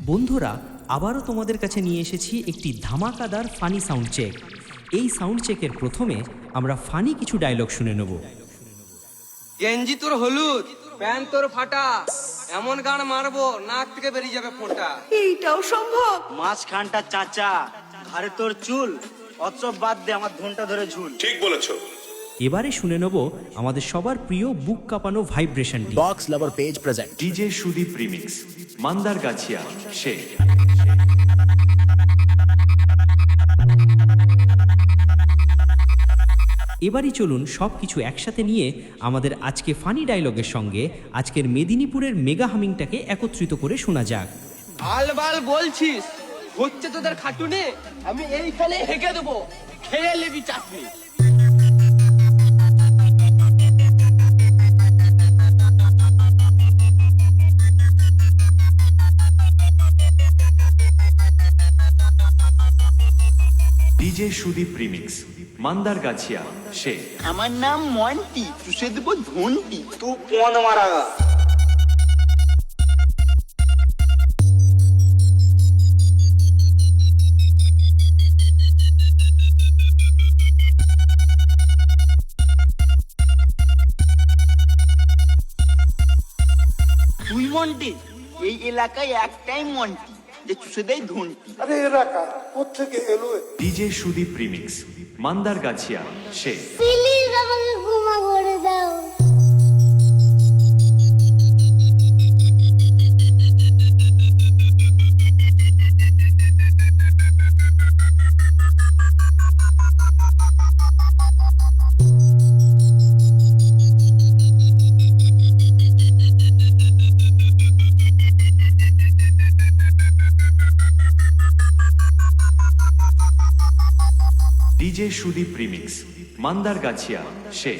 বন্ধুরা, আবারও তোমাদের কাছে নিয়ে এসেছি একটি ধামাকাদার ফানি সাউন্ড চেক। এই সাউন্ড চেকের প্রথমে আমরা ফানি কিছু ডায়লগ শুনে নেব। গেঞ্জি তোর হলুদ, প্যান্ট তোর ফাটা, এমন গান মারবো নাক থেকে বেরিয়ে যাবে ফোঁটা। এইটাও সম্ভব? মাঝখানটা চাচা, ঘাড়ে তোর চুল, অচব বাদ দে আমার ধনটা ধরে ঝুল। ঠিক বলেছো। এবারে শুনে নেব আমাদের সবার প্রিয় বুক কাঁপানো ভাইব্রেশনটি। Box lover page present DJ Sudip remix Mandar Gachiya সে। এবারই চলুন সব কিছু একসাথে নিয়ে আমাদের আজকে ফানি ডায়লগের সঙ্গে আজকের মেদিনীপুরের মেগা হামিংটাকে একত্রিত করে শোনা যাক। আলবাল বলছিস, হচ্ছে তোদের খাটুনে, আমি এইখানে হেঁকে দেবো, খেয়ে নেবি চাটনি। ডিজে সুদীপ রিমিক্স মান্দার গাছিয়া সে। আমার নাম মন্টি, চুষে দেবো ধনটি, তুই পন মারা। তুই মন্টি, এই এলাকায় একটাই মন্টি যে চুষে দেয় ধনটি। আরে এলাকা কোত্থেকে এলো? ডিজে সুদীপ রিমিক্স মান্দার গাছিয়া সে। প্লিজ আমাকে ক্ষমা করে দাও। ডিজে সুদীপ রিমিক্স মান্দার গাছিয়া সে।